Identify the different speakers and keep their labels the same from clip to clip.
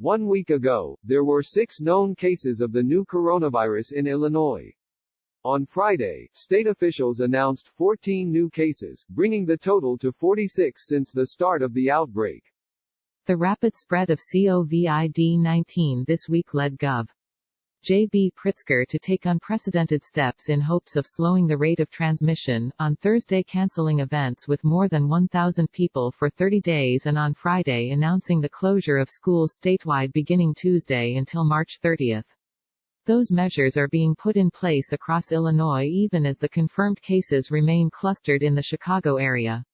Speaker 1: 1 week ago, there were 6 known cases of the new coronavirus in Illinois. On Friday, state officials announced 14 new cases, bringing the total to 46 since the start of the outbreak.
Speaker 2: The rapid spread of COVID-19 this week led Gov. J.B. Pritzker to take unprecedented steps in hopes of slowing the rate of transmission, on Thursday canceling events with more than 1,000 people for 30 days and on Friday announcing the closure of schools statewide beginning Tuesday until March 30. Those measures are being put in place across Illinois even as the confirmed cases remain clustered in the Chicago area.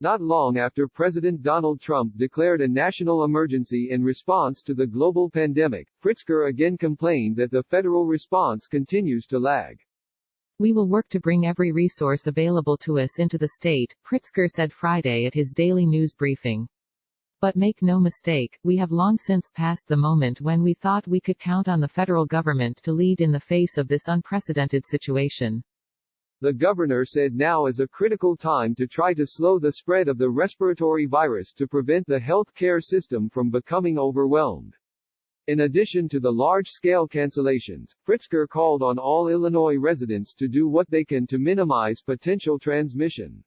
Speaker 1: Not long after President Donald Trump declared a national emergency in response to the global pandemic, Pritzker again complained that the federal response continues to lag.
Speaker 2: We will work to bring every resource available to us into the state, Pritzker said Friday at his daily news briefing. But make no mistake, we have long since passed the moment when we thought we could count on the federal government to lead in the face of this unprecedented situation.
Speaker 1: The governor said now is a critical time to try to slow the spread of the respiratory virus to prevent the health care system from becoming overwhelmed. In addition to the large-scale cancellations, Pritzker called on all Illinois residents to do what they can to minimize potential transmission.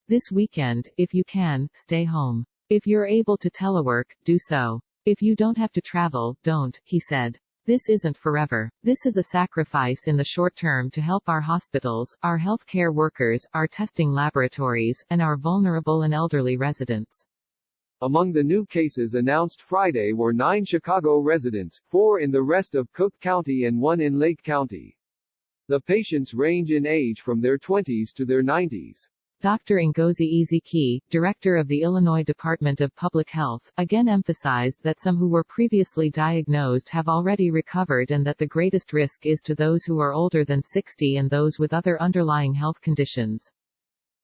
Speaker 2: This weekend, if you can, stay home. If you're able to telework, do so. If you don't have to travel, don't, he said. This isn't forever. This is a sacrifice in the short term to help our hospitals, our healthcare workers, our testing laboratories, and our vulnerable and elderly residents.
Speaker 1: Among the new cases announced Friday were 9 Chicago residents, 4 in the rest of Cook County and 1 in Lake County. The patients range in age from their 20s to their 90s.
Speaker 2: Dr. Ngozi Ezike, director of the Illinois Department of Public Health, again emphasized that some who were previously diagnosed have already recovered and that the greatest risk is to those who are older than 60 and those with other underlying health conditions.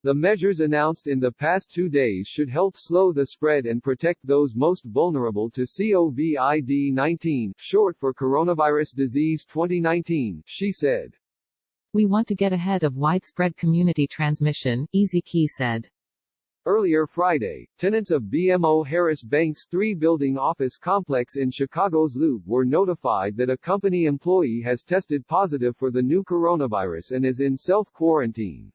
Speaker 1: The measures announced in the past 2 days should help slow the spread and protect those most vulnerable to COVID-19, short for Coronavirus Disease 2019, she said.
Speaker 2: We want to get ahead of widespread community transmission, Ezike said.
Speaker 1: Earlier Friday, tenants of BMO Harris Bank's 3-building office complex in Chicago's Loop were notified that a company employee has tested positive for the new coronavirus and is in self-quarantine.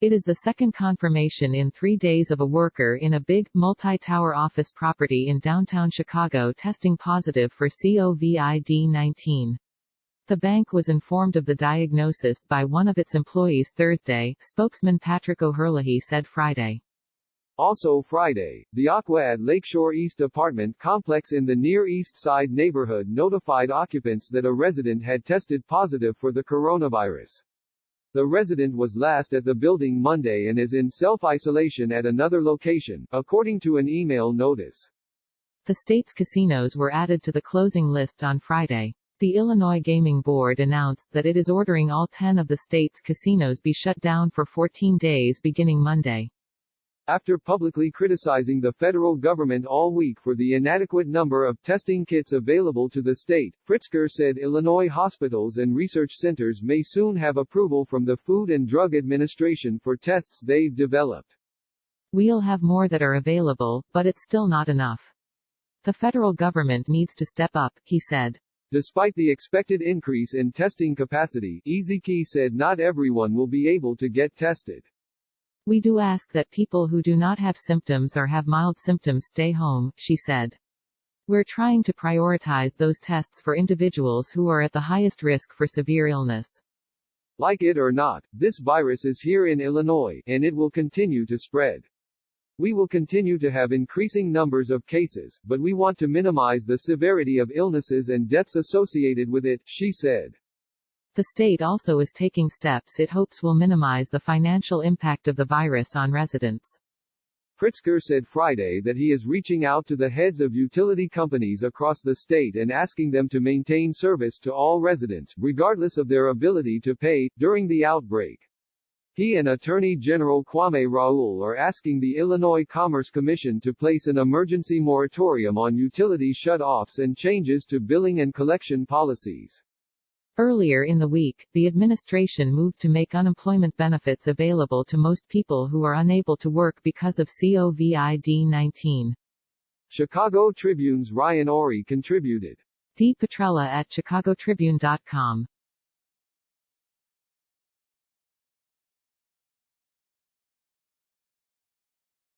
Speaker 2: It is the second confirmation in 3 days of a worker in a big, multi-tower office property in downtown Chicago testing positive for COVID-19. The bank was informed of the diagnosis by one of its employees Thursday, spokesman Patrick O'Herlihy said Friday.
Speaker 1: Also Friday, the Aqua at Lakeshore East apartment complex in the Near East Side neighborhood notified occupants that a resident had tested positive for the coronavirus. The resident was last at the building Monday and is in self-isolation at another location, according to an email notice.
Speaker 2: The state's casinos were added to the closing list on Friday. The Illinois Gaming Board announced that it is ordering all 10 of the state's casinos be shut down for 14 days beginning Monday.
Speaker 1: After publicly criticizing the federal government all week for the inadequate number of testing kits available to the state, Pritzker said Illinois hospitals and research centers may soon have approval from the Food and Drug Administration for tests they've developed.
Speaker 2: We'll have more that are available, but it's still not enough. The federal government needs to step up, he said.
Speaker 1: Despite the expected increase in testing capacity, Ezike said not everyone will be able to get tested.
Speaker 2: We do ask that people who do not have symptoms or have mild symptoms stay home, she said. We're trying to prioritize those tests for individuals who are at the highest risk for severe illness.
Speaker 1: Like it or not, this virus is here in Illinois, and it will continue to spread. We will continue to have increasing numbers of cases, but we want to minimize the severity of illnesses and deaths associated with it, she said.
Speaker 2: The state also is taking steps it hopes will minimize the financial impact of the virus on residents.
Speaker 1: Pritzker said Friday that he is reaching out to the heads of utility companies across the state and asking them to maintain service to all residents, regardless of their ability to pay, during the outbreak. He and Attorney General Kwame Raoul are asking the Illinois Commerce Commission to place an emergency moratorium on utility shut-offs and changes to billing and collection policies.
Speaker 2: Earlier in the week, the administration moved to make unemployment benefits available to most people who are unable to work because of COVID-19.
Speaker 1: Chicago Tribune's Ryan Ori contributed.
Speaker 2: D. Petrella at chicagotribune.com.